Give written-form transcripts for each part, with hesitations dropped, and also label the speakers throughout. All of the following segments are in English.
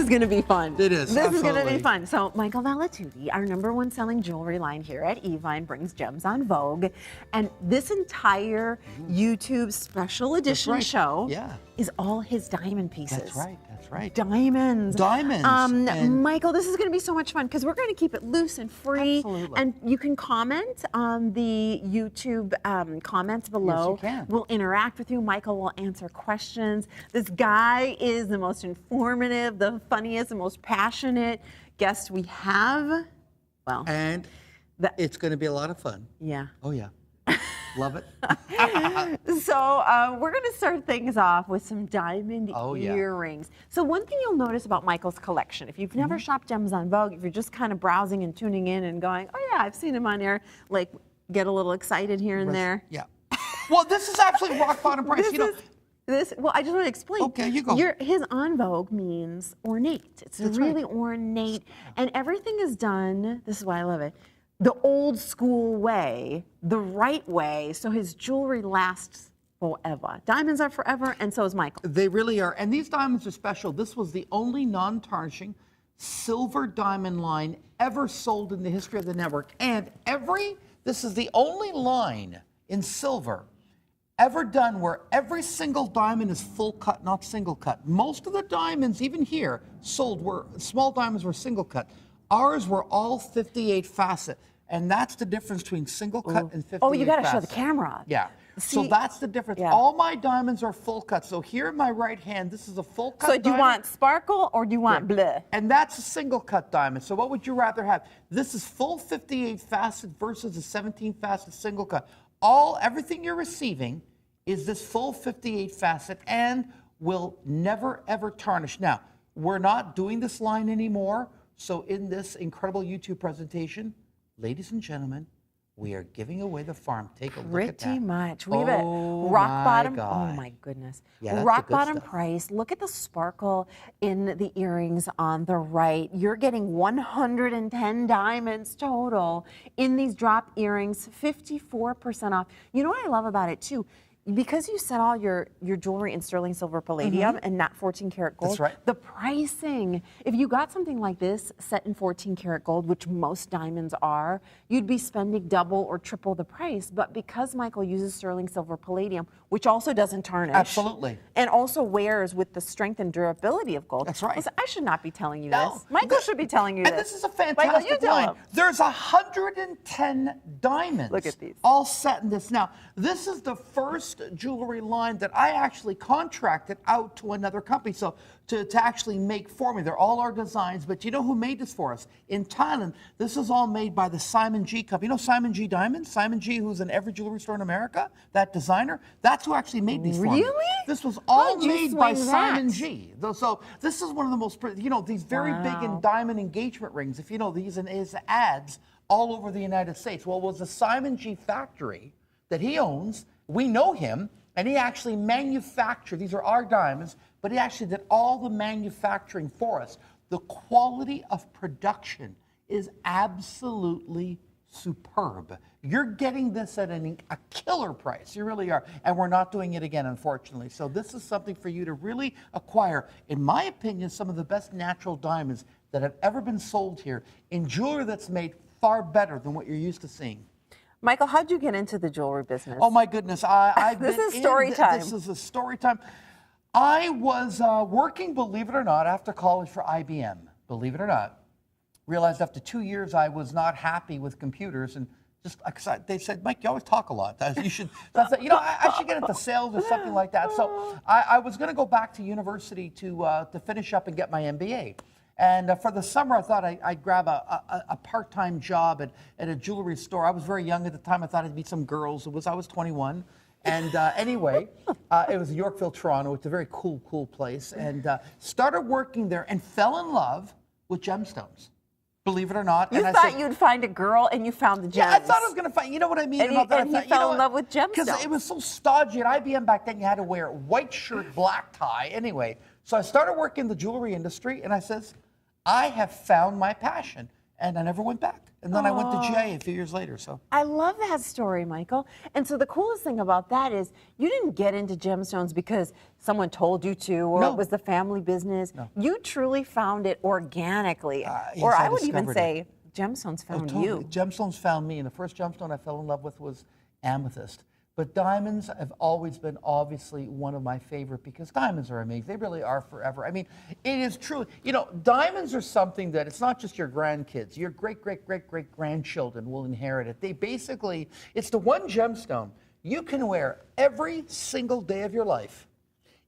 Speaker 1: is going to be fun.
Speaker 2: It is.
Speaker 1: This is going to
Speaker 2: absolutely.
Speaker 1: be fun. So Michael Valatutti, our #1 selling jewelry line here at Evine, brings gems on Vogue. And this entire YouTube special edition
Speaker 2: right.
Speaker 1: show
Speaker 2: Yeah.
Speaker 1: is all his diamond pieces.
Speaker 2: That's right. That's right.
Speaker 1: Diamonds.
Speaker 2: Diamonds. And
Speaker 1: Michael, this is going to be so much fun because we're going to keep it loose and free.
Speaker 2: Absolutely.
Speaker 1: And you can comment on the YouTube comments below.
Speaker 2: Yes, you can.
Speaker 1: We'll interact with you. Michael will answer questions. This guy is the most informative, the funniest, the most passionate guest we have. Well,
Speaker 2: and it's going to be a lot of fun.
Speaker 1: yeah.
Speaker 2: Oh, yeah. Love it.
Speaker 1: So we're going to start things off with some diamond
Speaker 2: yeah.
Speaker 1: earrings. So one thing you'll notice about Michael's collection, if you've never shopped gems on Vogue, if you're just kind of browsing and tuning in and going, oh yeah, I've seen him on there, like get a little excited here and there.
Speaker 2: Yeah. Well, this is actually rock bottom price.
Speaker 1: Well, I just want to explain.
Speaker 2: Okay, you go.
Speaker 1: His on Vogue means ornate. It's really ornate. And everything is done, this is why I love it, the old school way, the right way, so his jewelry lasts forever. Diamonds are forever, and so is Michael.
Speaker 2: They really are. And these diamonds are special. This was the only non-tarnishing silver diamond line ever sold in the history of the network. And this is the only line in silver ever done where every single diamond is full cut, not single cut. Most of the diamonds, even here, small diamonds were single cut. Ours were all 58 facet. And that's the difference between single cut and 58 facet.
Speaker 1: Oh, you got to show the camera.
Speaker 2: Yeah. So
Speaker 1: See,
Speaker 2: that's the difference.
Speaker 1: yeah.
Speaker 2: All my diamonds are full cut. So here in my right hand, this is a full cut
Speaker 1: So do you
Speaker 2: diamond.
Speaker 1: want sparkle or do you want bleu?
Speaker 2: And that's a single cut diamond. So what would you rather have? This is full 58 facet versus a 17 facet single cut. Everything you're receiving is this full 58 facet and will never ever tarnish. Now, we're not doing this line anymore. So in this incredible YouTube presentation, ladies and gentlemen, we are giving away the farm. Take a look at that.
Speaker 1: Pretty much. We have a
Speaker 2: Oh,
Speaker 1: rock
Speaker 2: my
Speaker 1: bottom.
Speaker 2: God.
Speaker 1: Oh my goodness.
Speaker 2: Yeah, that's the
Speaker 1: rock
Speaker 2: good
Speaker 1: bottom
Speaker 2: stuff.
Speaker 1: price. Look at the sparkle in the earrings on the right. You're getting 110 diamonds total in these drop earrings, 54% off. You know what I love about it too? Because you set all your jewelry in sterling silver palladium and not 14 karat gold,
Speaker 2: That's right.
Speaker 1: the pricing, if you got something like this set in 14 karat gold, which most diamonds are, you'd be spending double or triple the price. But because Michael uses sterling silver palladium, which also doesn't tarnish.
Speaker 2: Absolutely.
Speaker 1: And also wears with the strength and durability of gold.
Speaker 2: That's right.
Speaker 1: Listen, I should not be telling you
Speaker 2: No,
Speaker 1: this. Michael should be telling you
Speaker 2: and
Speaker 1: this.
Speaker 2: this is a
Speaker 1: Michael, you
Speaker 2: fantastic
Speaker 1: tell
Speaker 2: line.
Speaker 1: him.
Speaker 2: There's 110 diamonds.
Speaker 1: Look at these.
Speaker 2: All set in this. Now, this is the first jewelry line that I actually contracted out to another company. So to actually make for me. They're all our designs, but you know who made this for us? In Thailand, this is all made by the Simon G company. You know Simon G Diamonds? Simon G, who's in every jewelry store in America, that designer, that's who actually made these for me.
Speaker 1: Really?
Speaker 2: This was all
Speaker 1: How'd you
Speaker 2: made by
Speaker 1: swing
Speaker 2: Simon
Speaker 1: that?
Speaker 2: G. So this is one of the most, these very big in diamond engagement rings, if you know, these in his ads all over the United States. Well, it was the Simon G factory that he owns. We know him, and he actually manufactured, these are our diamonds, but he actually did all the manufacturing for us. The quality of production is absolutely superb. You're getting this at a killer price. You really are. And we're not doing it again, unfortunately. So this is something for you to really acquire. In my opinion, some of the best natural diamonds that have ever been sold here in jewelry that's made far better than what you're used to seeing.
Speaker 1: Michael, how'd you get into the jewelry business?
Speaker 2: Oh my goodness.
Speaker 1: This is story time.
Speaker 2: This is a story time. I was working, believe it or not, after college for IBM. Believe it or not. Realized after 2 years I was not happy with computers, and they said, Mike, you always talk a lot. You should, so I said, I should get into sales or something like that. So I was going to go back to university to finish up and get my MBA. And for the summer, I thought I'd grab a part-time job at a jewelry store. I was very young at the time. I thought I'd meet some girls. I was 21. And anyway, it was Yorkville, Toronto. It's a very cool place. And started working there and fell in love with gemstones. Believe it or not.
Speaker 1: You thought you'd find a girl and you found the gems.
Speaker 2: Yeah, I thought I was going to find, you know what I mean?
Speaker 1: And he fell in love with gemstones.
Speaker 2: Because it was so stodgy. At IBM back then, you had to wear a white shirt, black tie. Anyway, so I started working in the jewelry industry, and I says, I have found my passion. and I never went back. And then I went to GIA a few years later. So
Speaker 1: I love that story, Michael. And so the coolest thing about that is you didn't get into gemstones because someone told you to, or
Speaker 2: No.
Speaker 1: it was the family business.
Speaker 2: No.
Speaker 1: You truly found it organically.
Speaker 2: Yes,
Speaker 1: or
Speaker 2: I
Speaker 1: I would even
Speaker 2: discovered
Speaker 1: say gemstones found
Speaker 2: totally.
Speaker 1: you.
Speaker 2: Gemstones found me, and the first gemstone I fell in love with was amethyst. But diamonds have always been obviously one of my favorite because diamonds are amazing. They really are forever. I mean, it is true. You know, diamonds are something that it's not just your grandkids, your great grandchildren will inherit it. They basically, it's the one gemstone you can wear every single day of your life,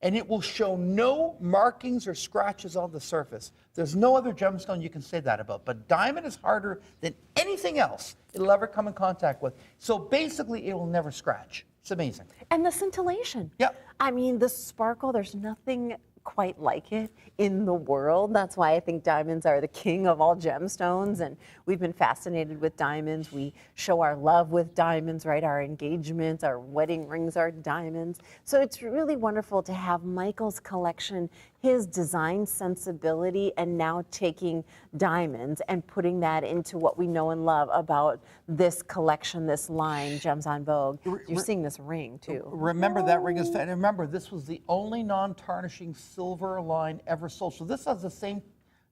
Speaker 2: and it will show no markings or scratches on the surface. There's no other gemstone you can say that about. But diamond is harder than anything else it'll ever come in contact with. So basically, it will never scratch. It's amazing.
Speaker 1: And the scintillation.
Speaker 2: Yep.
Speaker 1: I mean, the sparkle, there's nothing quite like it in the world. That's why I think diamonds are the king of all gemstones, and we've been fascinated with diamonds. We show our love with diamonds, right? Our engagements, our wedding rings are diamonds. So it's really wonderful to have Michael's collection, his design sensibility, and now taking diamonds and putting that into what we know and love about this collection, this line, Gems on Vogue. You're seeing this ring too.
Speaker 2: Remember that ring is, and remember this was the only non-tarnishing silver line ever sold. So this has the same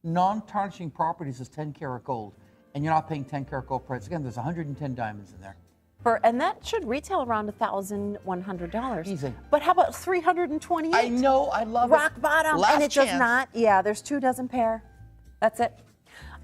Speaker 2: non-tarnishing properties as 10 karat gold, and you're not paying 10 karat gold price. Again, there's 110 diamonds in there.
Speaker 1: And that should retail around $1,100.
Speaker 2: Easy.
Speaker 1: But how about 328?
Speaker 2: I know, I love
Speaker 1: Rock
Speaker 2: it.
Speaker 1: bottom,
Speaker 2: Last
Speaker 1: and it
Speaker 2: chance.
Speaker 1: does not. Yeah, there's 2 dozen pair. That's it.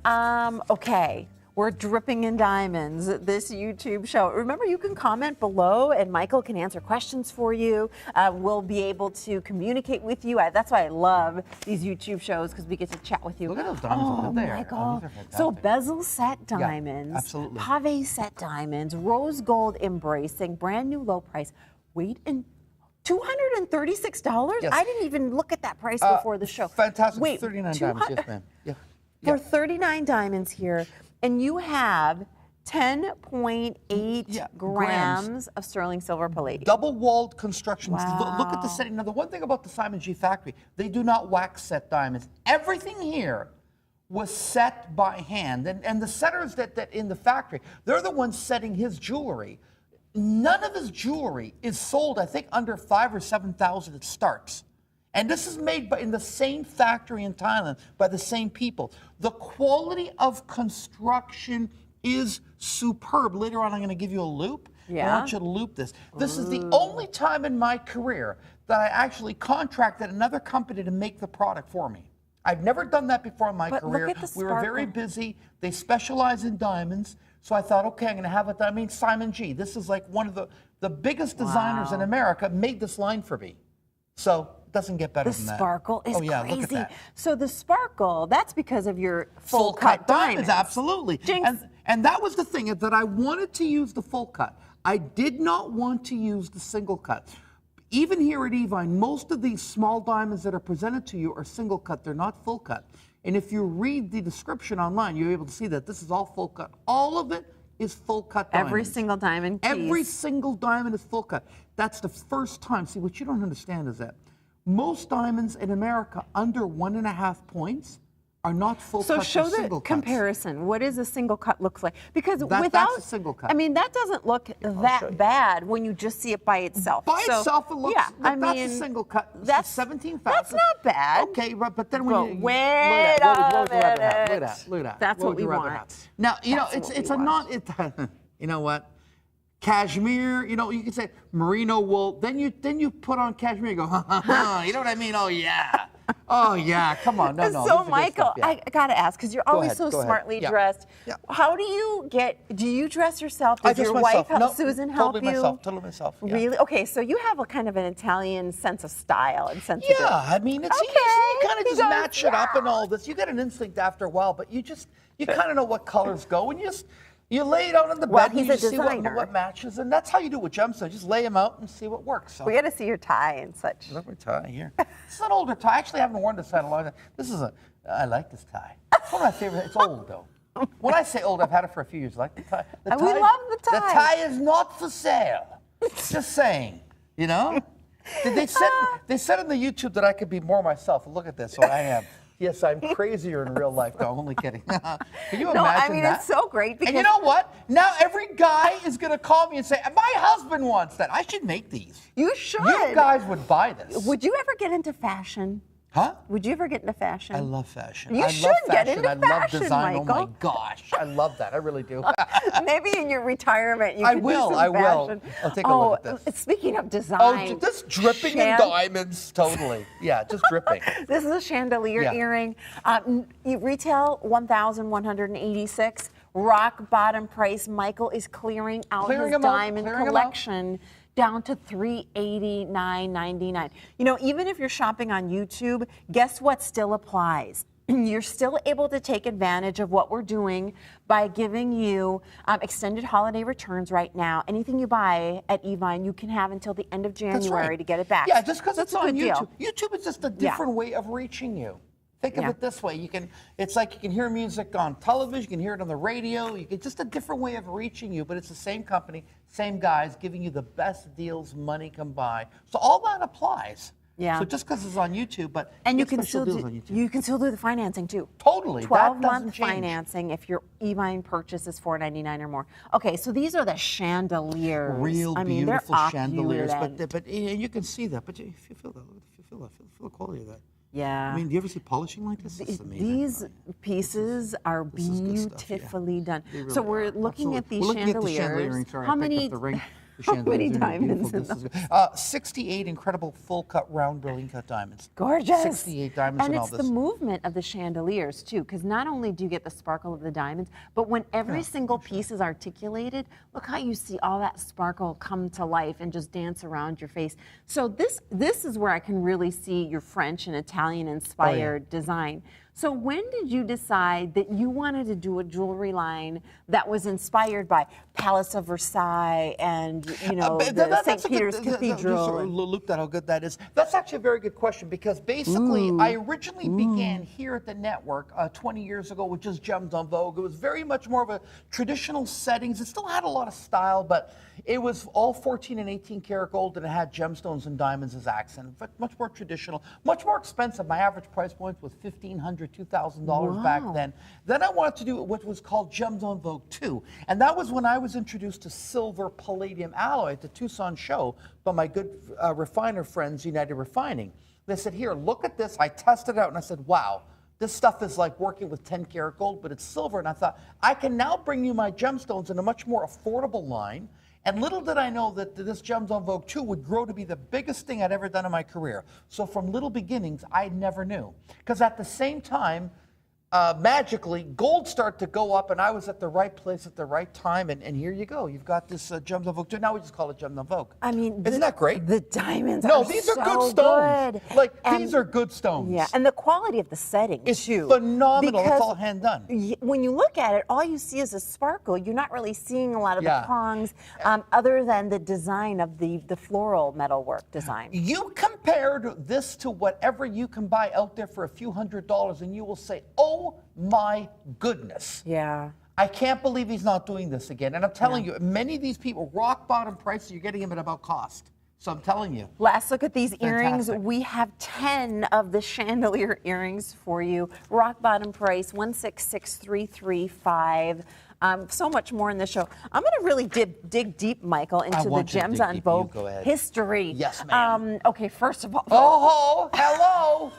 Speaker 1: Okay, we're dripping in diamonds. This YouTube show. Remember, you can comment below, and Michael can answer questions for you. We'll be able to communicate with you. That's why I love these YouTube shows, because we get to chat with you.
Speaker 2: Look at those diamonds over there.
Speaker 1: Michael.
Speaker 2: Oh, these are fantastic.
Speaker 1: So bezel set diamonds,
Speaker 2: absolutely.
Speaker 1: pave set diamonds, rose gold embracing, brand new low price. Wait, and $236?
Speaker 2: Yes.
Speaker 1: I didn't even look at that price before the show.
Speaker 2: Fantastic.
Speaker 1: Wait,
Speaker 2: 39 diamonds, yes, ma'am. Yeah.
Speaker 1: For 39 diamond here, and you have 10.8 grams of sterling silver palladium.
Speaker 2: Double-walled constructions.
Speaker 1: Wow.
Speaker 2: Look at the setting. Now, the one thing about the Simon G factory, they do not wax set diamonds. Everything here was set by hand. And the setters that in the factory, they're the ones setting his jewelry. None of his jewelry is sold, I think, under 5,000 or 7,000 it starts. And this is made in the same factory in Thailand by the same people. The quality of construction is superb. Later on, I'm going to give you a loop.
Speaker 1: Yeah.
Speaker 2: I want you to loop this. This is the only time in my career that I actually contracted another company to make the product for me. I've never done that before in my
Speaker 1: But look
Speaker 2: career.
Speaker 1: at the
Speaker 2: We were very
Speaker 1: sparkle.
Speaker 2: busy. They specialize in diamonds. So I thought, okay, I'm going to have it. I mean, Simon G. This is like one of the biggest designers in America made this line for me. So it doesn't get better
Speaker 1: The
Speaker 2: than that.
Speaker 1: sparkle is
Speaker 2: Oh, yeah,
Speaker 1: crazy.
Speaker 2: look at that.
Speaker 1: So the sparkle, that's because of your full cut diamonds.
Speaker 2: Absolutely.
Speaker 1: Jinx.
Speaker 2: And that was the thing, that I wanted to use the full cut. I did not want to use the single cut. Even here at Evine, most of these small diamonds that are presented to you are single cut. They're not full cut. And if you read the description online, you're able to see that this is all full cut. All of it is full cut diamonds.
Speaker 1: Every single diamond piece.
Speaker 2: Every single diamond is full cut. That's the first time. See, what you don't understand is that most diamonds in America under 1.5 points are not full
Speaker 1: So
Speaker 2: cuts
Speaker 1: show
Speaker 2: or single
Speaker 1: the
Speaker 2: cuts.
Speaker 1: comparison. What does a single cut look like? Because
Speaker 2: That's
Speaker 1: without
Speaker 2: a single cut.
Speaker 1: I mean, that doesn't look
Speaker 2: show you.
Speaker 1: that bad when you just see it by itself.
Speaker 2: By
Speaker 1: So,
Speaker 2: itself, it looks.
Speaker 1: Yeah,
Speaker 2: But
Speaker 1: I
Speaker 2: that's
Speaker 1: mean,
Speaker 2: a single cut.
Speaker 1: That's
Speaker 2: 17,000.
Speaker 1: That's not bad.
Speaker 2: Okay, but then when
Speaker 1: But
Speaker 2: you
Speaker 1: wait
Speaker 2: what would you
Speaker 1: a
Speaker 2: rather have?
Speaker 1: minute.
Speaker 2: Look at that.
Speaker 1: That's what
Speaker 2: would you
Speaker 1: we
Speaker 2: rather
Speaker 1: want.
Speaker 2: have? Now you know
Speaker 1: That's
Speaker 2: it's
Speaker 1: what
Speaker 2: a
Speaker 1: we
Speaker 2: non. You know what? Cashmere. You know you can say merino wool. Then you put on cashmere. You go ha ha ha. You know what I mean? Oh yeah. Oh yeah. Come on. No.
Speaker 1: So
Speaker 2: these are good
Speaker 1: Michael,
Speaker 2: stuff, yeah.
Speaker 1: I gotta ask, because you're always
Speaker 2: ahead,
Speaker 1: so
Speaker 2: go ahead.
Speaker 1: smartly
Speaker 2: Yeah.
Speaker 1: dressed.
Speaker 2: Yeah.
Speaker 1: How do you dress yourself?
Speaker 2: I
Speaker 1: Does
Speaker 2: dress
Speaker 1: your
Speaker 2: myself.
Speaker 1: wife help
Speaker 2: No,
Speaker 1: Susan help
Speaker 2: totally
Speaker 1: you?
Speaker 2: Totally myself. Yeah.
Speaker 1: Really? Okay, so you have a kind of an Italian sense of style and sensibility.
Speaker 2: Yeah, I mean, it's
Speaker 1: Okay,
Speaker 2: easy. You kind of
Speaker 1: he
Speaker 2: just
Speaker 1: goes,
Speaker 2: match it up and
Speaker 1: yeah.
Speaker 2: all this. You get an instinct after a while, but you kind of know what colors go, and you lay it out on the
Speaker 1: Well,
Speaker 2: bed and
Speaker 1: he's
Speaker 2: you
Speaker 1: a
Speaker 2: just see
Speaker 1: designer.
Speaker 2: what matches, and that's how you do it with gemstones. Just lay them out and see what works. So.
Speaker 1: We got to see your tie and such.
Speaker 2: Look at my tie here. This is an older tie. I actually haven't worn this tie in a long time. I like this tie. It's one of my favorite. It's old though. When I say old, I've had it for a few years. I like the tie.
Speaker 1: We love the tie.
Speaker 2: The tie is not for sale. Just saying. You know? They said on the YouTube that I could be more myself. Look at this. So I am. Yes, I'm crazier in real life. No, only kidding. Can you
Speaker 1: No,
Speaker 2: imagine
Speaker 1: I mean,
Speaker 2: that?
Speaker 1: it's so great because
Speaker 2: And you know what? Now every guy is going to call me and say, my husband wants that. I should make these.
Speaker 1: you should.
Speaker 2: You guys would buy this.
Speaker 1: Would you ever get into fashion?
Speaker 2: Huh?
Speaker 1: Would you ever get into fashion?
Speaker 2: I love fashion.
Speaker 1: You
Speaker 2: I
Speaker 1: should
Speaker 2: love
Speaker 1: get
Speaker 2: fashion.
Speaker 1: into
Speaker 2: I love
Speaker 1: fashion,
Speaker 2: design. Oh
Speaker 1: Michael.
Speaker 2: my gosh. I love that. I really do.
Speaker 1: Maybe in your retirement you
Speaker 2: I
Speaker 1: could
Speaker 2: will,
Speaker 1: do some
Speaker 2: I will.
Speaker 1: fashion.
Speaker 2: I'll take a look at this.
Speaker 1: Speaking of design.
Speaker 2: Oh, just dripping in diamonds. Totally. Yeah, just dripping.
Speaker 1: This is a chandelier
Speaker 2: Yeah.
Speaker 1: earring. You retail $1,186. Rock bottom price. Michael is clearing out
Speaker 2: Clearing
Speaker 1: his
Speaker 2: them out,
Speaker 1: diamond
Speaker 2: clearing them out.
Speaker 1: collection down to $389.99. You know, even if you're shopping on YouTube, guess what still applies? You're still able to take advantage of what we're doing by giving you extended holiday returns right now. Anything you buy at Evine, you can have until the end of January to get it back.
Speaker 2: Yeah, just because
Speaker 1: That's
Speaker 2: it's
Speaker 1: a
Speaker 2: on
Speaker 1: good
Speaker 2: YouTube.
Speaker 1: deal.
Speaker 2: YouTube is just a different way of reaching you. Think of
Speaker 1: Yeah.
Speaker 2: it this way: it's like you can hear music on television, you can hear it on the radio. It's just a different way of reaching you, but it's the same company, same guys, giving you the best deals money can buy. So all that applies.
Speaker 1: Yeah.
Speaker 2: So just because it's on YouTube, but
Speaker 1: And you
Speaker 2: get
Speaker 1: can
Speaker 2: special
Speaker 1: still
Speaker 2: deals
Speaker 1: do
Speaker 2: on YouTube.
Speaker 1: you can still do the financing too.
Speaker 2: Totally. That
Speaker 1: 12-month
Speaker 2: doesn't change.
Speaker 1: financing if your Evine purchase is $499 or more. Okay, so these are the chandeliers.
Speaker 2: Real
Speaker 1: I mean,
Speaker 2: beautiful
Speaker 1: they're
Speaker 2: chandeliers,
Speaker 1: opulent.
Speaker 2: but you can see that. But if you feel that, feel the quality of that.
Speaker 1: Yeah.
Speaker 2: I mean, do you ever see polishing like this? This is amazing.
Speaker 1: These pieces are
Speaker 2: This is good stuff, yeah.
Speaker 1: beautifully done.
Speaker 2: They really
Speaker 1: So we're
Speaker 2: are.
Speaker 1: looking
Speaker 2: Absolutely.
Speaker 1: at these
Speaker 2: We're looking at the
Speaker 1: chandeliers.
Speaker 2: chandelier earrings. Sorry,
Speaker 1: How
Speaker 2: I picked
Speaker 1: many?
Speaker 2: up the ring. The
Speaker 1: How many
Speaker 2: chandeliers are
Speaker 1: diamonds in
Speaker 2: beautiful. This
Speaker 1: them?
Speaker 2: is good. 68 incredible full cut, round, brilliant cut diamonds.
Speaker 1: Gorgeous.
Speaker 2: 68 diamonds
Speaker 1: and
Speaker 2: in all
Speaker 1: it's
Speaker 2: this.
Speaker 1: the movement of the chandeliers too, because not only do you get the sparkle of the diamonds, but when every single piece is articulated, look how you see all that sparkle come to life and just dance around your face. So this is where I can really see your French and Italian inspired design. So when did you decide that you wanted to do a jewelry line that was inspired by Palace of Versailles and the St. Peter's Cathedral?
Speaker 2: Look at how good that is. That's actually a very good question because basically I originally began here at the network 20 years ago with just Gems on Vogue. It was very much more of a traditional settings. It still had a lot of style, but it was all 14 and 18 karat gold and it had gemstones and diamonds as accent. But much more traditional, much more expensive. My average price point was $1,500, $2,000 back then. Then I wanted to do what was called Gems on Vogue 2. And that was when I was introduced to silver palladium alloy at the Tucson show by my good refiner friends, United Refining. They said, here, look at this. I tested it out and I said, wow. This stuff is like working with 10 karat gold, but it's silver. And I thought, I can now bring you my gemstones in a much more affordable line. And little did I know that this Gems on Vogue 2 would grow to be the biggest thing I'd ever done in my career. So from little beginnings, I never knew. Because at the same time, magically, gold started to go up, and I was at the right place at the right time, and here you go. You've got this Gems on Vogue 2. Now we just call it Gems on Vogue.
Speaker 1: I mean,
Speaker 2: isn't that great?
Speaker 1: The diamonds
Speaker 2: No,
Speaker 1: are
Speaker 2: these are
Speaker 1: so
Speaker 2: good stones.
Speaker 1: good.
Speaker 2: Like,
Speaker 1: And-
Speaker 2: these are good stones.
Speaker 1: Yeah, and the quality of the setting
Speaker 2: It's
Speaker 1: too.
Speaker 2: phenomenal. It's
Speaker 1: Because
Speaker 2: all hand done.
Speaker 1: when you look at it, all you see is a sparkle. You're not really seeing a lot of
Speaker 2: Yeah.
Speaker 1: the prongs, other than the design of the floral metalwork design.
Speaker 2: You compared this to whatever you can buy out there for a few $100s, and you will say, oh my goodness.
Speaker 1: Yeah.
Speaker 2: I can't believe he's not doing this again. And I'm telling you, many of these people, rock bottom prices, you're getting them at about cost. So I'm telling you.
Speaker 1: Last look at these earrings.
Speaker 2: Fantastic.
Speaker 1: We have 10 of the chandelier earrings for you. Rock bottom price, $166,335. So much more in the show. I'm going to really dig deep, Michael, into the
Speaker 2: want you to
Speaker 1: Gems
Speaker 2: dig
Speaker 1: on
Speaker 2: deep.
Speaker 1: Vogue
Speaker 2: You go ahead.
Speaker 1: history.
Speaker 2: Yes, ma'am.
Speaker 1: Okay, first of all,
Speaker 2: Oh, hello.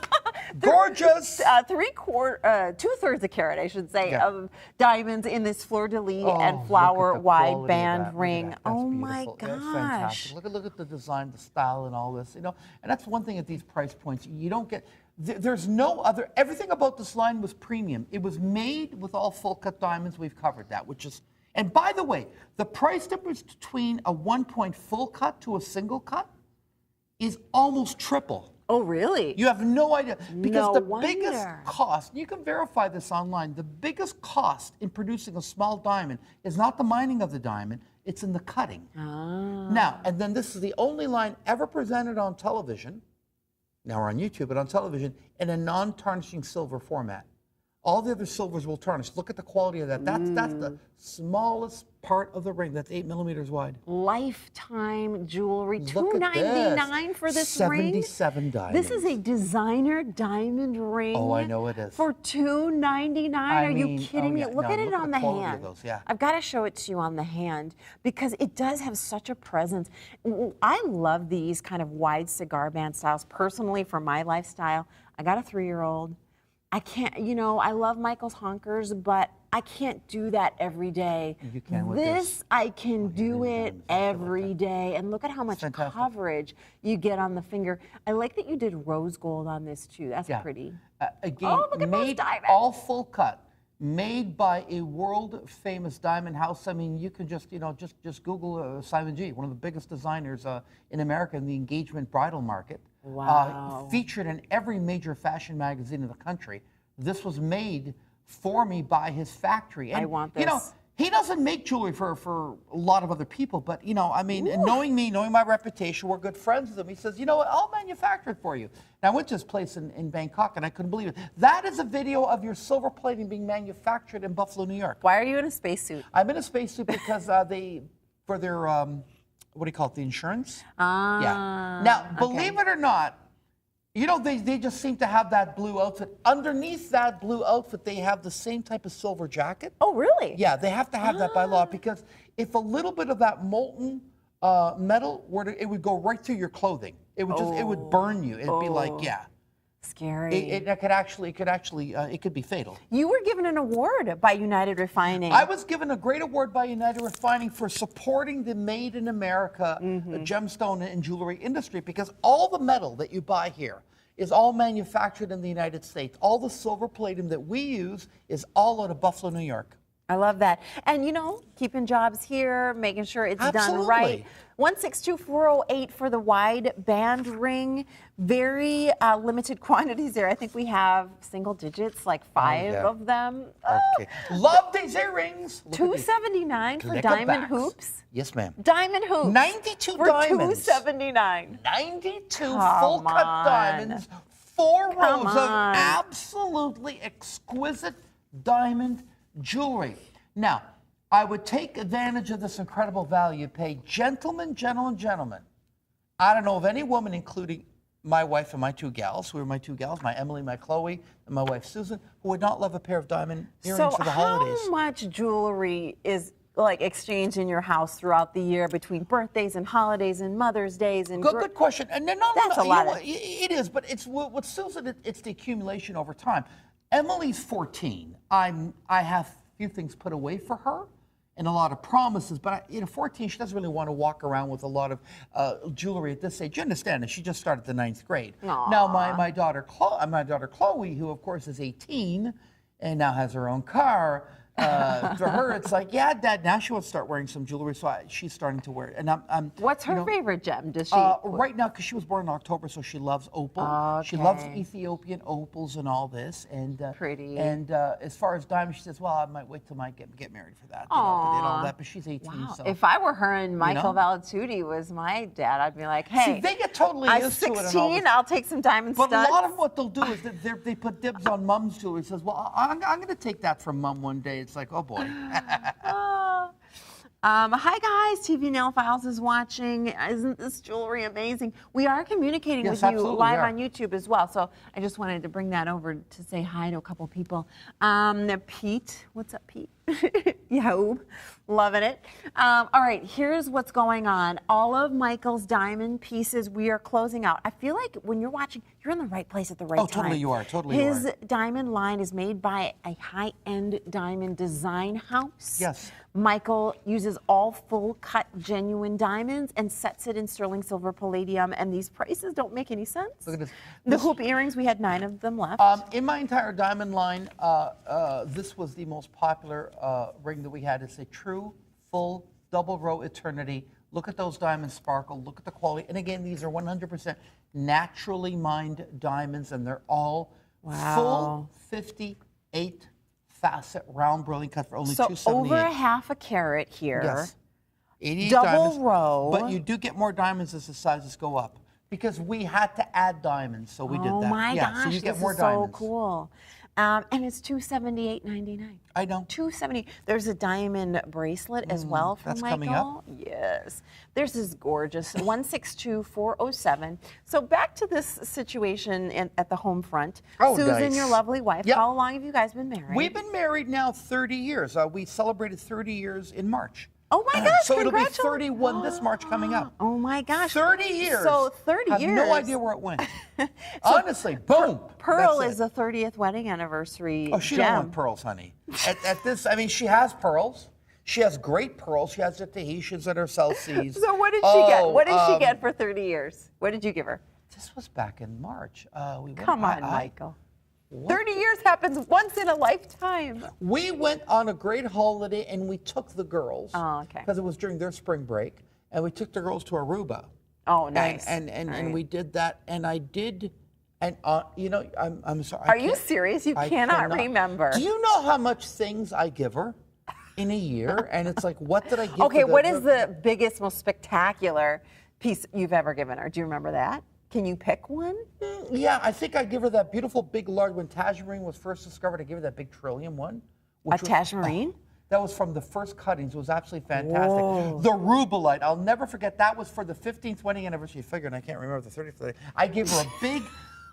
Speaker 2: Gorgeous.
Speaker 1: 2/3 a carat, I should say,
Speaker 2: Yeah.
Speaker 1: of diamonds in this fleur-de-lis
Speaker 2: Oh,
Speaker 1: and
Speaker 2: look
Speaker 1: flower
Speaker 2: at the
Speaker 1: wide
Speaker 2: quality of
Speaker 1: band
Speaker 2: that. Look at
Speaker 1: ring.
Speaker 2: that. That's
Speaker 1: Oh my
Speaker 2: beautiful. That's
Speaker 1: gosh.
Speaker 2: fantastic. Look at the design, the style, and all this. And that's one thing at these price points. You don't get. There's no other. Everything about this line was premium. It was made with all full cut diamonds. We've covered that, which is. And by the way, the price difference between a 1-point full cut to a single cut is almost triple.
Speaker 1: Oh, really?
Speaker 2: You have no idea. Because
Speaker 1: No
Speaker 2: the biggest
Speaker 1: wonder.
Speaker 2: cost, you can verify this online, the biggest cost in producing a small diamond is not the mining of the diamond, it's in the cutting. Now, and then this is the only line ever presented on television, now we're on YouTube, but on television, in a non-tarnishing silver format. All the other silvers will tarnish. Look at the quality of that. That's the smallest part of the ring. That's 8 millimeters wide.
Speaker 1: Lifetime jewelry,
Speaker 2: Look at
Speaker 1: $299 for this
Speaker 2: 77
Speaker 1: ring.
Speaker 2: diamonds.
Speaker 1: This is a designer diamond ring.
Speaker 2: Oh, I know it is.
Speaker 1: For $299. Are you kidding me?
Speaker 2: yeah.
Speaker 1: Look
Speaker 2: No,
Speaker 1: at it
Speaker 2: look at
Speaker 1: on
Speaker 2: the
Speaker 1: the
Speaker 2: quality of
Speaker 1: hand.
Speaker 2: those, yeah.
Speaker 1: I've got to show it to you on the hand because it does have such a presence. I love these kind of wide cigar band styles. Personally, for my lifestyle, I got a 3-year-old. I can't, you know, I love Michael's honkers, but I can't do that every day.
Speaker 2: You can with
Speaker 1: this. I can do it
Speaker 2: diamonds. I love
Speaker 1: every day. And look at how much
Speaker 2: fantastic.
Speaker 1: coverage you get on the finger. I like that you did rose gold on this too. That's pretty.
Speaker 2: Again,
Speaker 1: Oh, look at those
Speaker 2: made
Speaker 1: diamonds.
Speaker 2: all full cut, made by a world famous diamond house. I mean, you can just, you know, just Google Simon G, one of the biggest designers in America in the engagement bridal market.
Speaker 1: Wow.
Speaker 2: Featured in every major fashion magazine in the country. This was made for me by his factory. And,
Speaker 1: I want
Speaker 2: You know,
Speaker 1: this.
Speaker 2: he doesn't make jewelry for a lot of other people, but, you know, I mean, and knowing me, knowing my reputation, we're good friends with him. He says, you know what, I'll manufacture it for you. And I went to his place in Bangkok, and I couldn't believe it. That is a video of your silver plating being manufactured in Buffalo, New York.
Speaker 1: Why are you in a spacesuit?
Speaker 2: I'm in a spacesuit because for their, what do you call it, the insurance? Yeah. Now, believe it or not, you know, they just seem to have that blue outfit. Underneath that blue outfit, they have the same type of silver jacket.
Speaker 1: Oh, really?
Speaker 2: Yeah, they have to have that by law because if a little bit of that molten metal were to, it would go right through your clothing. It would just, it would burn you. It'd be like, yeah.
Speaker 1: Scary.
Speaker 2: It could be fatal.
Speaker 1: You were given an award by United Refining.
Speaker 2: I was given a great award by United Refining for supporting the Made in America gemstone and jewelry industry because all the metal that you buy here is all manufactured in the United States. All the silver plating that we use is all out of Buffalo, New York.
Speaker 1: I love that. And, you know, keeping jobs here, making sure it's done right. 162-408 for the wide band ring. Very limited quantities there. I think we have single digits, like 5 of them.
Speaker 2: Okay. Love these earrings.
Speaker 1: $279 for diamond hoops.
Speaker 2: Yes, ma'am.
Speaker 1: Diamond hoops.
Speaker 2: 92
Speaker 1: for
Speaker 2: diamonds.
Speaker 1: $279.
Speaker 2: 92
Speaker 1: Come
Speaker 2: full-cut
Speaker 1: on.
Speaker 2: diamonds. 4
Speaker 1: Come
Speaker 2: rows of
Speaker 1: on.
Speaker 2: absolutely exquisite diamond jewelry. Now, I would take advantage of this incredible value paid. Gentlemen, I don't know of any woman, including my wife and my 2 gals, who are my 2 gals, my Emily, my Chloe, and my wife Susan, who would not love a pair of diamond earrings for the holidays.
Speaker 1: How much jewelry is like exchanged in your house throughout the year between birthdays and holidays and Mother's Days and
Speaker 2: Good question. And
Speaker 1: That's a lot.
Speaker 2: It is, but it's with Susan. It's the accumulation over time. Emily's 14. I have a few things put away for her and a lot of promises, but 14, she doesn't really want to walk around with a lot of jewelry at this age. You understand that she just started the 9th grade.
Speaker 1: Aww.
Speaker 2: Now my daughter Chloe, who of course is 18 and now has her own car. For her, it's like, yeah, Dad. Now she wants to start wearing some jewelry, so she's starting to wear it. And I'm
Speaker 1: What's her favorite gem? Does she?
Speaker 2: Right now, because she was born in October, so she loves opal. She loves Ethiopian opals and all this. And
Speaker 1: pretty.
Speaker 2: And as far as diamonds, she says, well, I might wait till I get married for that. You know, and all that. But she's 18,
Speaker 1: Wow.
Speaker 2: so.
Speaker 1: If I were her and Michael Valatutti was my dad, I'd be like, hey,
Speaker 2: See, they get totally
Speaker 1: I'm
Speaker 2: used to it.
Speaker 1: 16, I'll take some diamond
Speaker 2: But
Speaker 1: studs.
Speaker 2: a lot of what they'll do is that they put dibs on Mom's jewelry. Says, well, I'm going to take that from Mom one day. It's like, oh boy.
Speaker 1: Hi guys, TV Nail Files is watching. Isn't this jewelry amazing? We are communicating
Speaker 2: Yes,
Speaker 1: with you
Speaker 2: absolutely,
Speaker 1: live
Speaker 2: we are.
Speaker 1: on YouTube as well, so I just wanted to bring that over to say hi to a couple people. Pete, what's up, Pete? Yo, loving it. All right, here's what's going on. All of Michael's diamond pieces we are closing out. I feel like when you're watching, you're in the right place at the right time.
Speaker 2: Oh, totally you are. Totally you
Speaker 1: His
Speaker 2: are.
Speaker 1: diamond line is made by a high-end diamond design house.
Speaker 2: Yes.
Speaker 1: Michael uses all full-cut genuine diamonds and sets it in sterling silver palladium, and these prices don't make any sense.
Speaker 2: Look at this.
Speaker 1: The hoop earrings, we had 9 of them left.
Speaker 2: In my entire diamond line, this was the most popular ring that we had. It's a true, full, double row eternity. Look at those diamonds sparkle. Look at the quality. And again, these are 100% naturally mined diamonds, and they're all full 58 facet round brilliant cut for only
Speaker 1: So
Speaker 2: $278.
Speaker 1: over a half a carat here.
Speaker 2: Yes. 88
Speaker 1: Double
Speaker 2: diamonds,
Speaker 1: row.
Speaker 2: But you do get more diamonds as the sizes go up because we had to add diamonds, so we did that.
Speaker 1: Oh my
Speaker 2: yeah,
Speaker 1: gosh,
Speaker 2: so you get
Speaker 1: this
Speaker 2: more
Speaker 1: is
Speaker 2: diamonds.
Speaker 1: so cool. And it's $278.99.
Speaker 2: I know.
Speaker 1: $270. There's a diamond bracelet as well from
Speaker 2: that's
Speaker 1: Michael.
Speaker 2: coming up.
Speaker 1: Yes. There's this gorgeous 162407. So back to this situation at the home front.
Speaker 2: Oh,
Speaker 1: Susan,
Speaker 2: nice.
Speaker 1: your lovely wife.
Speaker 2: Yep.
Speaker 1: How long have you guys been married?
Speaker 2: We've been married now 30 years. We celebrated 30 years in March.
Speaker 1: Oh my gosh,
Speaker 2: So it'll be
Speaker 1: congratulations.
Speaker 2: 31 this March coming up.
Speaker 1: Oh my gosh.
Speaker 2: 30 years.
Speaker 1: So 30
Speaker 2: I have
Speaker 1: years.
Speaker 2: no idea where it went. Honestly, boom.
Speaker 1: Pearl
Speaker 2: That's
Speaker 1: is
Speaker 2: it.
Speaker 1: the 30th wedding anniversary
Speaker 2: Oh, she
Speaker 1: gem.
Speaker 2: don't want pearls, honey. At this, I mean, she has pearls. She has great pearls. She has the Tahitians and her Celsius.
Speaker 1: So what did she get? What did she
Speaker 2: um,
Speaker 1: get for 30 years? What did you give her?
Speaker 2: This was back in March. We went,
Speaker 1: Come on,
Speaker 2: I-
Speaker 1: Michael. 30 years happens once in a lifetime.
Speaker 2: We went on a great holiday and we took the girls.
Speaker 1: Oh, okay.
Speaker 2: Because it was during their spring break, and we took the girls to Aruba.
Speaker 1: Oh, nice.
Speaker 2: And
Speaker 1: Right.
Speaker 2: we did that, and I did, and you know, I'm sorry.
Speaker 1: Are you serious? You
Speaker 2: I
Speaker 1: cannot remember.
Speaker 2: Do you know how much things I give her in a year? And it's like, what did I give?
Speaker 1: Okay,
Speaker 2: her
Speaker 1: what is the biggest, most spectacular piece you've ever given her? Do you remember that? Can you pick one?
Speaker 2: Yeah, I think I give her that beautiful big large when Tajmarine was first discovered. I gave her that big trillium one.
Speaker 1: A Tajmarine?
Speaker 2: That was from the first cuttings. It was absolutely fantastic.
Speaker 1: Whoa.
Speaker 2: The Rubelite, I'll never forget. That was for the 15th wedding anniversary figure, and I can't remember the 30th. I gave her a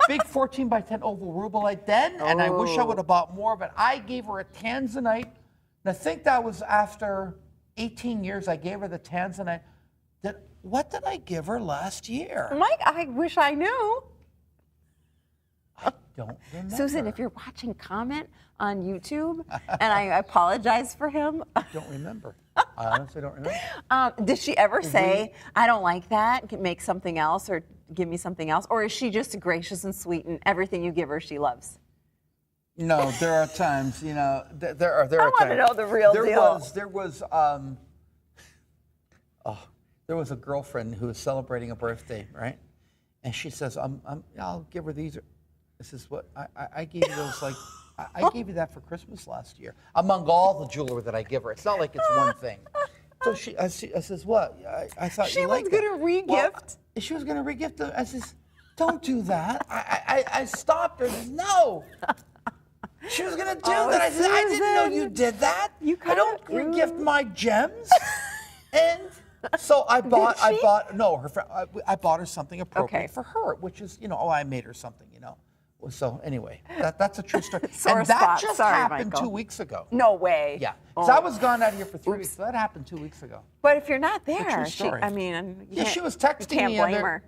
Speaker 2: big 14 by 10 oval Rubelite then, and I wish I would have bought more, but I gave her a Tanzanite, and I think that was after 18 years I gave her the Tanzanite. What did I give her last year?
Speaker 1: Mike, I wish I knew.
Speaker 2: I don't remember.
Speaker 1: Susan, if you're watching, comment on YouTube, and I apologize for him.
Speaker 2: I don't remember. I honestly don't remember.
Speaker 1: Did she ever say, I don't like that, make something else, or give me something else? Or is she just gracious and sweet, and everything you give her, she loves?
Speaker 2: No, there are times, you know, there are times.
Speaker 1: I want to know the real deal.
Speaker 2: There was a girlfriend who was celebrating a birthday, right? And she says, I'll give her these. This is what I gave you those, like, I gave you that for Christmas last year. Among all the jewelry that I give her, it's not like it's one thing. So I says, what? I thought
Speaker 1: She
Speaker 2: you
Speaker 1: was
Speaker 2: liked
Speaker 1: going
Speaker 2: that.
Speaker 1: to re-gift.
Speaker 2: Well, she was going to re-gift them. I says, don't do that. I stopped her. I says, no. She was going to do that. I said, I didn't know you did that. I don't re-gift my gems. And so I bought her something appropriate for her, which is, you know, I made her something, you know. So anyway, that's a true story. And that just happened
Speaker 1: Michael.
Speaker 2: 2 weeks ago.
Speaker 1: No way.
Speaker 2: Yeah. So I was gone out of here for 3 weeks. So that happened 2 weeks ago.
Speaker 1: But if you're not
Speaker 2: true
Speaker 1: there,
Speaker 2: story.
Speaker 1: yeah,
Speaker 2: She was texting
Speaker 1: you can't
Speaker 2: me.
Speaker 1: blame her.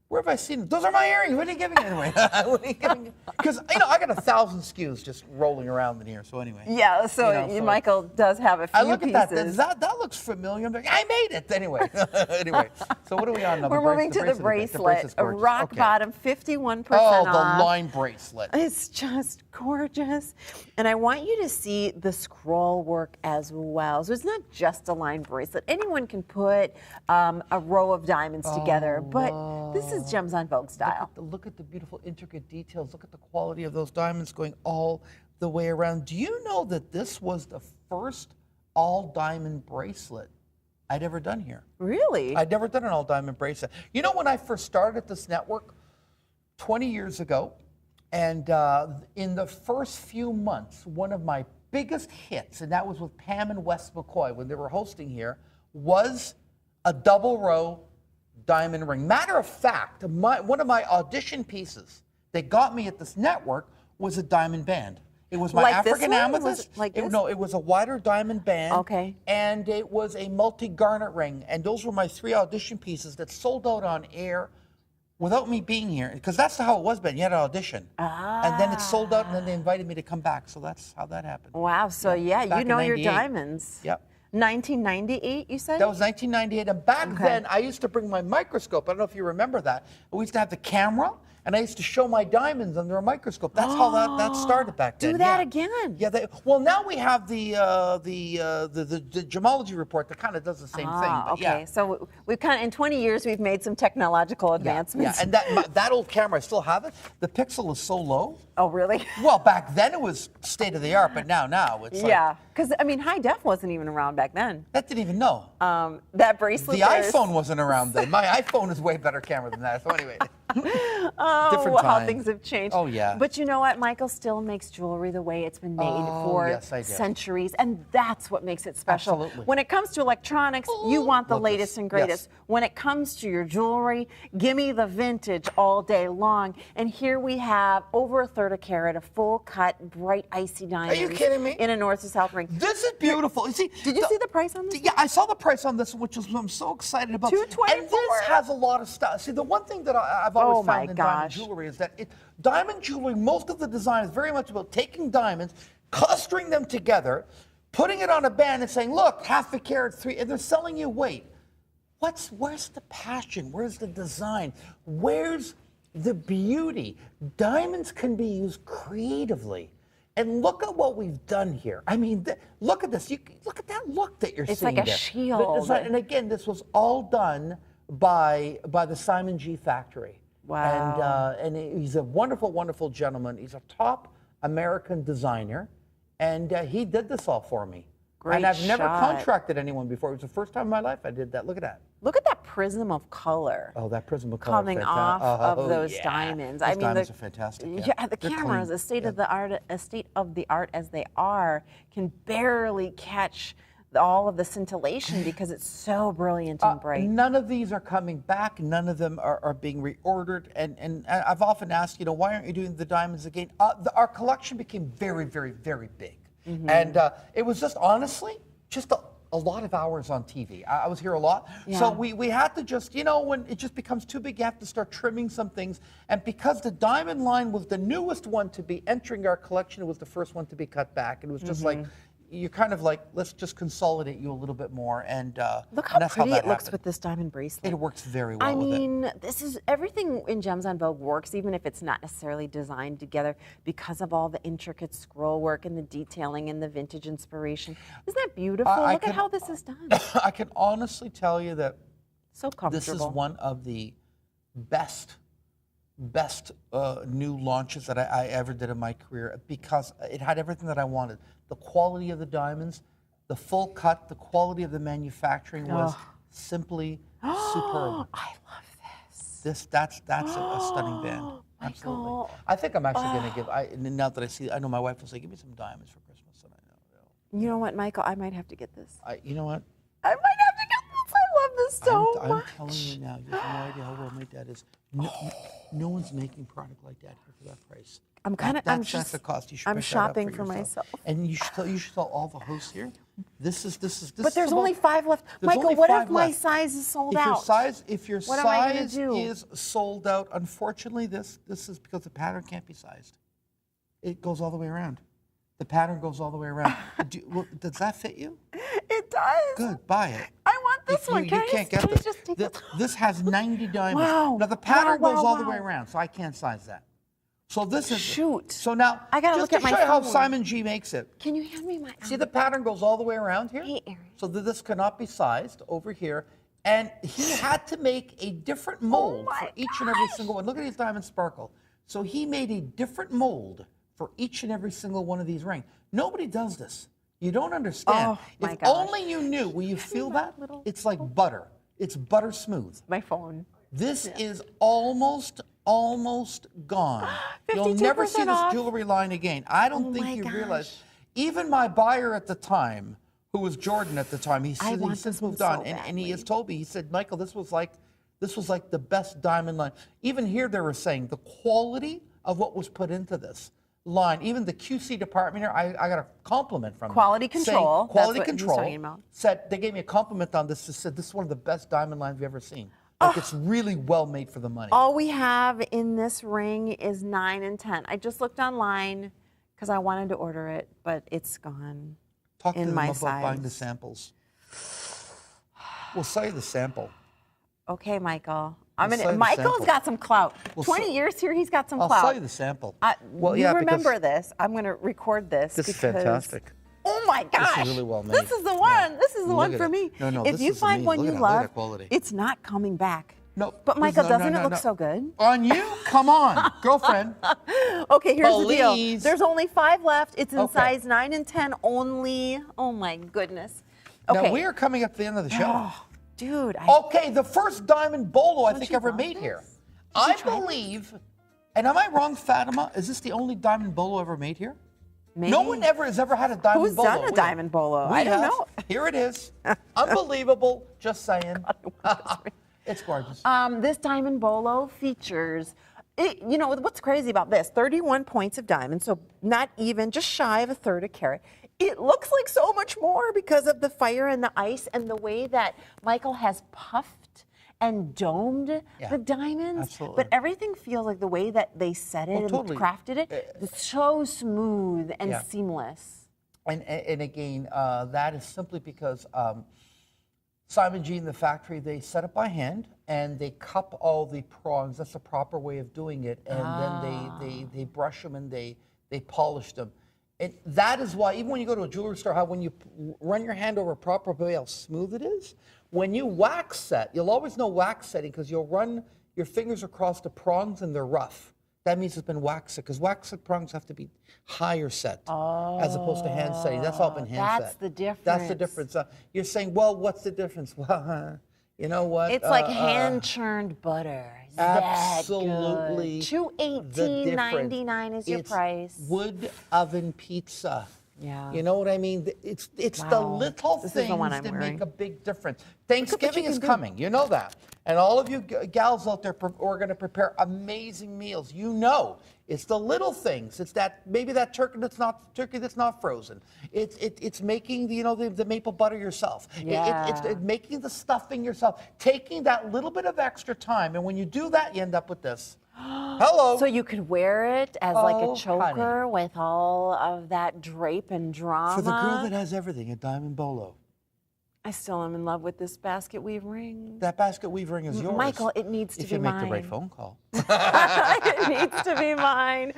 Speaker 2: Where have I seen them? Those are my earrings. What are you giving anyway? Because, you know, I got 1,000 SKUs just rolling around in here. So anyway.
Speaker 1: Yeah, so, Michael does have a few
Speaker 2: I look
Speaker 1: pieces.
Speaker 2: at that. That looks familiar. I'm like, I made it. Anyway. Anyway. So what are we on now?
Speaker 1: We're moving to the bracelet. A rock bottom, 51%
Speaker 2: off.
Speaker 1: off.
Speaker 2: Oh, the line bracelet.
Speaker 1: It's just gorgeous. And I want you to see the scroll work as well. So it's not just a line bracelet. Anyone can put a row of diamonds together, but this is Gems on Vogue style.
Speaker 2: Look at the beautiful intricate details. Look at the quality of those diamonds going all the way around. Do you know that this was the first all diamond bracelet I'd ever done here?
Speaker 1: Really?
Speaker 2: I'd never done an all diamond bracelet. You know, when I first started this network 20 years ago, and in the first few months, one of my biggest hits, and that was with Pam and Wes McCoy when they were hosting here, was a double row diamond ring. Matter of fact, one of my audition pieces that got me at this network was a diamond band. It was my
Speaker 1: Like this
Speaker 2: African
Speaker 1: one?
Speaker 2: amethyst. No, it was a wider diamond band.
Speaker 1: Okay.
Speaker 2: And it was a multi-garnet ring. And those were my 3 audition pieces that sold out on air without me being here. Because that's how it was, Ben. You had an audition. And then it sold out, and then they invited me to come back. So that's how that happened.
Speaker 1: Wow. So, yeah,
Speaker 2: back
Speaker 1: you know
Speaker 2: in
Speaker 1: your
Speaker 2: 98.
Speaker 1: diamonds.
Speaker 2: Yep.
Speaker 1: 1998, you said?
Speaker 2: That was 1998. And back then, I used to bring my microscope. I don't know if you remember that. We used to have the camera, and I used to show my diamonds under a microscope. That's how that started back then.
Speaker 1: Do that again.
Speaker 2: Yeah. Well, now we have the gemology report that kind of does the same thing. But
Speaker 1: okay.
Speaker 2: yeah.
Speaker 1: So we've kind of, in 20 years, we've made some technological advancements.
Speaker 2: Yeah, and that old camera, I still have it. The pixel is so low.
Speaker 1: Oh, really?
Speaker 2: Well, back then it was state of the art, but now it's like.
Speaker 1: Yeah, because, I mean, high def wasn't even around back then.
Speaker 2: That didn't even know.
Speaker 1: That bracelet
Speaker 2: The iPhone wasn't around then. My iPhone is way better camera than that. So anyway.
Speaker 1: Oh,
Speaker 2: Different
Speaker 1: how
Speaker 2: time.
Speaker 1: things have changed.
Speaker 2: Oh, yeah.
Speaker 1: But you know what? Michael still makes jewelry the way it's been made for
Speaker 2: yes, I do.
Speaker 1: centuries, and that's what makes it special.
Speaker 2: Absolutely.
Speaker 1: When it comes to electronics, you want the
Speaker 2: Love this.
Speaker 1: latest and greatest.
Speaker 2: Yes.
Speaker 1: When it comes to your jewelry, give me the vintage all day long. And here we have over a third a carat of full cut, bright, icy diamonds.
Speaker 2: kidding me?
Speaker 1: In a north to south ring.
Speaker 2: This is beautiful. You see,
Speaker 1: Did you see the price on this?
Speaker 2: Yeah, I saw the price on this, which is what I'm so excited about.
Speaker 1: $224.
Speaker 2: And this has a lot of stuff. See, the one thing that I've always
Speaker 1: Oh, my
Speaker 2: found in diamond
Speaker 1: gosh.
Speaker 2: jewelry is that diamond jewelry, most of the design is very much about taking diamonds, clustering them together, putting it on a band and saying, look, half a carat, three, and they're selling you weight. Where's the passion? Where's the design? Where's the beauty? Diamonds can be used creatively. And look at what we've done here. I mean, look at this. Look at that look that you're
Speaker 1: It's
Speaker 2: seeing
Speaker 1: like a
Speaker 2: there.
Speaker 1: shield.
Speaker 2: The design, and again, this was all done by the Simon G factory.
Speaker 1: Wow.
Speaker 2: And he's a wonderful, wonderful gentleman. He's a top American designer, and he did this all for me.
Speaker 1: Great
Speaker 2: and I've never
Speaker 1: shot.
Speaker 2: contracted anyone before. It was the first time in my life I did that. Look at that.
Speaker 1: Look at that prism of color.
Speaker 2: Oh, that prism of color.
Speaker 1: Coming off of those diamonds.
Speaker 2: Those diamonds are fantastic.
Speaker 1: Yeah, the
Speaker 2: They're
Speaker 1: cameras,
Speaker 2: clean.
Speaker 1: as state of the art as they are, can barely catch all of the scintillation because it's so brilliant and bright.
Speaker 2: None of these are coming back. None of them are being reordered. And I've often asked, why aren't you doing the diamonds again? Our collection became very, very, very big.
Speaker 1: Mm-hmm.
Speaker 2: And it was just, honestly, just a lot of hours on TV. I was here a lot.
Speaker 1: Yeah.
Speaker 2: So we had to just, when it just becomes too big, you have to start trimming some things. And because the diamond line was the newest one to be entering our collection, it was the first one to be cut back. And it was just like, you're kind of like, let's just consolidate you a little bit more. And
Speaker 1: Look
Speaker 2: and
Speaker 1: how
Speaker 2: that's
Speaker 1: pretty
Speaker 2: that
Speaker 1: it looks
Speaker 2: happened.
Speaker 1: with this diamond bracelet.
Speaker 2: It works very well
Speaker 1: I
Speaker 2: with it.
Speaker 1: mean, this is everything in Gems on Vogue works, even if it's not necessarily designed together, because of all the intricate scroll work and the detailing and the vintage inspiration. Isn't that beautiful? Look at how this is done.
Speaker 2: I can honestly tell you that
Speaker 1: So comfortable.
Speaker 2: this is one of the best new launches that I ever did in my career because it had everything that I wanted. The quality of the diamonds, the full cut, the quality of the manufacturing was simply superb.
Speaker 1: I love this.
Speaker 2: That's a stunning band. Absolutely.
Speaker 1: Michael.
Speaker 2: I think I'm actually going to give. Now that I see, I know my wife will say, "Give me some diamonds for Christmas," and I know.
Speaker 1: You know what, Michael? I might have to get this.
Speaker 2: You know what?
Speaker 1: I might have to get this. I love this so
Speaker 2: I'm
Speaker 1: much.
Speaker 2: telling you now, you have no idea how well made that is. No one's making product like that here for that price.
Speaker 1: I'm kind of.
Speaker 2: That's the cost. You should
Speaker 1: I'm
Speaker 2: pick that up
Speaker 1: shopping for
Speaker 2: yourself.
Speaker 1: myself.
Speaker 2: And you should tell all the hosts here. This is.
Speaker 1: But there's only 5 left.
Speaker 2: There's
Speaker 1: Michael,
Speaker 2: only
Speaker 1: what
Speaker 2: 5
Speaker 1: if my
Speaker 2: left.
Speaker 1: size is sold
Speaker 2: If
Speaker 1: out?
Speaker 2: your
Speaker 1: What am I gonna
Speaker 2: size
Speaker 1: do?
Speaker 2: is sold out, unfortunately, this is because the pattern can't be sized. It goes all the way around. The pattern goes all the way around. Does that fit you?
Speaker 1: It does.
Speaker 2: Good, buy it.
Speaker 1: I want this one.
Speaker 2: You
Speaker 1: Can I
Speaker 2: can't
Speaker 1: just,
Speaker 2: get
Speaker 1: can I
Speaker 2: this.
Speaker 1: just take
Speaker 2: Th-
Speaker 1: this?
Speaker 2: This has 90 diamonds.
Speaker 1: Wow.
Speaker 2: Now the pattern
Speaker 1: Wow,
Speaker 2: goes all the
Speaker 1: wow.
Speaker 2: way around, so I can't size that. So this is
Speaker 1: Shoot.
Speaker 2: So now
Speaker 1: I gotta
Speaker 2: just
Speaker 1: look at
Speaker 2: to
Speaker 1: my
Speaker 2: show you how
Speaker 1: phone.
Speaker 2: Simon G makes it.
Speaker 1: Can you hand me my?
Speaker 2: See the pattern goes all the way around here.
Speaker 1: Hey, Erin.
Speaker 2: So that this cannot be sized over here. And he had to make a different mold
Speaker 1: my
Speaker 2: for each and every
Speaker 1: gosh.
Speaker 2: single one. Look at these diamonds sparkle. So he made a different mold for each and every single one of these rings. Nobody does this. You don't understand.
Speaker 1: Oh, my
Speaker 2: if
Speaker 1: gosh.
Speaker 2: only you knew. Will you feel that? It's like butter. It's butter smooth.
Speaker 1: My phone.
Speaker 2: This is almost gone. You'll never see
Speaker 1: 52%
Speaker 2: this
Speaker 1: off.
Speaker 2: jewelry line again. I don't
Speaker 1: my
Speaker 2: think you
Speaker 1: gosh.
Speaker 2: realize. Even my buyer at the time, who was Jordan at the time, he
Speaker 1: want
Speaker 2: since
Speaker 1: this one
Speaker 2: moved on,
Speaker 1: so
Speaker 2: and he has
Speaker 1: badly.
Speaker 2: told me, he said, Michael, this was like the best diamond line. Even here they were saying the quality of what was put into this line, even the QC department here, I got a compliment from them,
Speaker 1: Quality
Speaker 2: saying
Speaker 1: control, that's
Speaker 2: Quality
Speaker 1: what he's
Speaker 2: control.
Speaker 1: talking about.
Speaker 2: Said they gave me a compliment on this. They said this is one of the best diamond lines we've ever seen. Like it's really well made for the money.
Speaker 1: All we have in this ring is 9 and 10. I just looked online because I wanted to order it, but it's gone.
Speaker 2: Talk to
Speaker 1: in
Speaker 2: them
Speaker 1: my
Speaker 2: about buying the
Speaker 1: size.
Speaker 2: samples. We'll sell you the sample.
Speaker 1: Okay, Michael.
Speaker 2: We'll sell you the
Speaker 1: Michael's
Speaker 2: sample.
Speaker 1: got some clout.
Speaker 2: We'll
Speaker 1: 20
Speaker 2: sell-
Speaker 1: years here, he's got some
Speaker 2: I'll
Speaker 1: clout.
Speaker 2: sell you the sample.
Speaker 1: You
Speaker 2: yeah,
Speaker 1: remember
Speaker 2: because
Speaker 1: this. I'm going to record this.
Speaker 2: this is
Speaker 1: because-
Speaker 2: fantastic.
Speaker 1: Oh my gosh.
Speaker 2: This is really well made.
Speaker 1: This is the one. This is the
Speaker 2: Look
Speaker 1: one
Speaker 2: at
Speaker 1: for
Speaker 2: it.
Speaker 1: me.
Speaker 2: No,
Speaker 1: if
Speaker 2: this
Speaker 1: you
Speaker 2: is
Speaker 1: find
Speaker 2: amazing.
Speaker 1: one
Speaker 2: Look
Speaker 1: you
Speaker 2: at that. Look at
Speaker 1: love,
Speaker 2: that quality.
Speaker 1: it's not coming back.
Speaker 2: No,
Speaker 1: But Michael,
Speaker 2: no,
Speaker 1: doesn't
Speaker 2: no,
Speaker 1: it look
Speaker 2: no.
Speaker 1: so good?
Speaker 2: On you? Come on, girlfriend.
Speaker 1: Okay, here's the deal.
Speaker 2: Please.
Speaker 1: There's only 5 left. It's in
Speaker 2: Okay.
Speaker 1: size 9 and 10 only. Oh my goodness. Okay.
Speaker 2: Now we are coming up to the end of the show.
Speaker 1: Oh, dude.
Speaker 2: Okay, the first diamond bolo I think
Speaker 1: you
Speaker 2: ever
Speaker 1: love
Speaker 2: made
Speaker 1: this?
Speaker 2: here. I believe, and am I wrong, Fatima? Is this the only diamond bolo ever made here?
Speaker 1: Maybe.
Speaker 2: No one ever has ever had a diamond
Speaker 1: Who's
Speaker 2: bolo.
Speaker 1: done a diamond bolo?
Speaker 2: We
Speaker 1: I don't
Speaker 2: have.
Speaker 1: know.
Speaker 2: Here it is. Unbelievable. Just saying. It's gorgeous.
Speaker 1: This diamond bolo features, you know, what's crazy about this? 31 points of diamond, so not even, just shy of a third a carat. It looks like so much more because of the fire and the ice and the way that Michael has puffed and domed the diamonds.
Speaker 2: Absolutely.
Speaker 1: But everything feels like the way that they set it and
Speaker 2: totally.
Speaker 1: crafted it, it's so smooth and seamless.
Speaker 2: And again, that is simply because Simon G in the factory, they set it by hand and they cup all the prongs. That's the proper way of doing it. And then they brush them and they polish them. And that is why, even when you go to a jewelry store, how when you run your hand over a proper way, how smooth it is. When you wax set, you'll always know wax setting because you'll run your fingers across the prongs and they're rough. That means it's been waxed because wax set prongs have to be higher set as opposed to hand setting. That's all been hand set.
Speaker 1: That's the difference.
Speaker 2: That's the difference. You're saying, well, what's the difference? Well, you know what?
Speaker 1: It's like hand churned butter.
Speaker 2: Absolutely.
Speaker 1: $218.99 is your price.
Speaker 2: Wood oven pizza.
Speaker 1: Yeah.
Speaker 2: You know what I mean? It's the little
Speaker 1: This is
Speaker 2: things
Speaker 1: the one I'm
Speaker 2: that
Speaker 1: wearing.
Speaker 2: make a big difference. Thanksgiving is coming. You know that. And all of you gals out there who are going to prepare amazing meals, you know, it's the little things. It's that maybe that turkey that's not frozen. It's making the maple butter yourself.
Speaker 1: Yeah.
Speaker 2: It's making the stuffing yourself. Taking that little bit of extra time, and when you do that, you end up with this. Hello.
Speaker 1: So you could wear it as like a
Speaker 2: Oh,
Speaker 1: choker with all of that drape and drama.
Speaker 2: For the girl that has everything, a diamond bolo.
Speaker 1: I still am in love with this basket weave ring.
Speaker 2: That basket weave ring is yours.
Speaker 1: Michael, it needs to
Speaker 2: if
Speaker 1: be
Speaker 2: you make
Speaker 1: mine.
Speaker 2: the right phone call.
Speaker 1: It needs to be mine.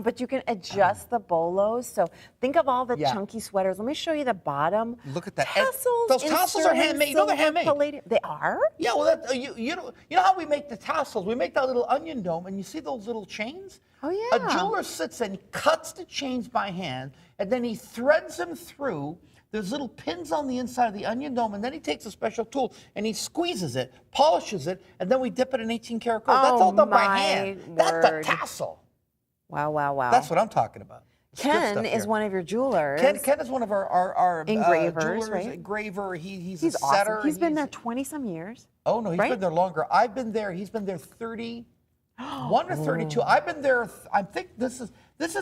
Speaker 1: But you can adjust the bolos. So think of all the chunky sweaters. Let me show you the bottom.
Speaker 2: Look at that.
Speaker 1: Tassels.
Speaker 2: Those tassels are handmade. You know they're handmade.
Speaker 1: Palladium. They are?
Speaker 2: Yeah, well, you know how we make the tassels? We make that little onion dome, and you see those little chains?
Speaker 1: Oh, yeah.
Speaker 2: A jeweler sits and cuts the chains by hand, and then he threads them through. There's little pins on the inside of the onion dome, and then he takes a special tool and he squeezes it, polishes it, and then we dip it in 18 karat gold. That's all done by hand. That's the tassel.
Speaker 1: Wow, wow, wow.
Speaker 2: That's what I'm talking about.
Speaker 1: Ken is one of your jewelers.
Speaker 2: Ken is one of our
Speaker 1: engravers,
Speaker 2: jewelers,
Speaker 1: right?
Speaker 2: engraver. He's
Speaker 1: He's
Speaker 2: a setter.
Speaker 1: awesome. He's been there 20-some years.
Speaker 2: Oh, no, he's been there longer. I've been there. He's been there 31 or 32. I've been there. I think this is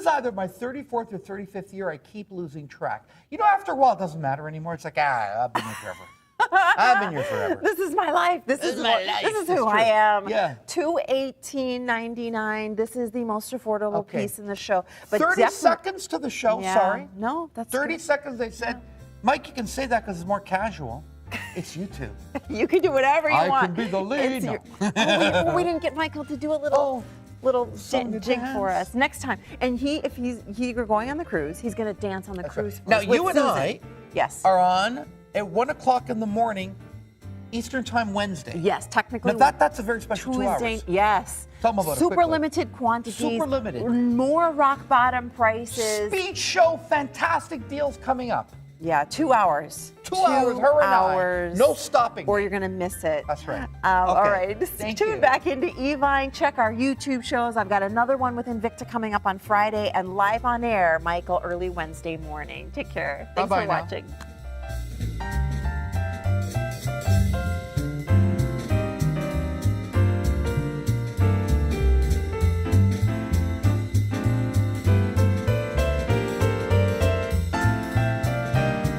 Speaker 2: either my 34th or 35th year. I keep losing track. You know, after a while, it doesn't matter anymore. It's like, I've been here forever. I've been here forever.
Speaker 1: This is my life. This is
Speaker 2: my life.
Speaker 1: This is
Speaker 2: It's
Speaker 1: who
Speaker 2: true.
Speaker 1: I am.
Speaker 2: Yeah.
Speaker 1: $218.99. This is the most affordable piece in the show. But
Speaker 2: 30 seconds to the show.
Speaker 1: Yeah.
Speaker 2: Sorry.
Speaker 1: No, that's
Speaker 2: 30
Speaker 1: good.
Speaker 2: seconds. They said, Mike, you can say that because it's more casual. It's you two.
Speaker 1: You can do whatever you want.
Speaker 2: I can be the lead.
Speaker 1: It's we didn't get Michael to do a little jig for us next time. And if you're going on the cruise, he's going to dance on the cruise.
Speaker 2: Now,
Speaker 1: with
Speaker 2: you and
Speaker 1: Susan.
Speaker 2: I
Speaker 1: are
Speaker 2: on at 1 o'clock in the morning, Eastern Time Wednesday.
Speaker 1: Yes, technically.
Speaker 2: Now that's a very special 2
Speaker 1: Tuesday.
Speaker 2: hours.
Speaker 1: Yes.
Speaker 2: Tell them about it
Speaker 1: Super
Speaker 2: quickly.
Speaker 1: limited quantities.
Speaker 2: Super limited.
Speaker 1: More rock bottom prices.
Speaker 2: Speed show, fantastic deals coming up.
Speaker 1: Yeah, 2 hours.
Speaker 2: 2 hours, her and
Speaker 1: hours.
Speaker 2: I. No stopping.
Speaker 1: Or you're going to miss it.
Speaker 2: That's right.
Speaker 1: All right.
Speaker 2: Thank
Speaker 1: Tune
Speaker 2: you.
Speaker 1: back into Evine. Check our YouTube shows. I've got another one with Invicta coming up on Friday and live on air, Michael, early Wednesday morning. Take care. Thanks
Speaker 2: Bye-bye
Speaker 1: for
Speaker 2: now.
Speaker 1: watching.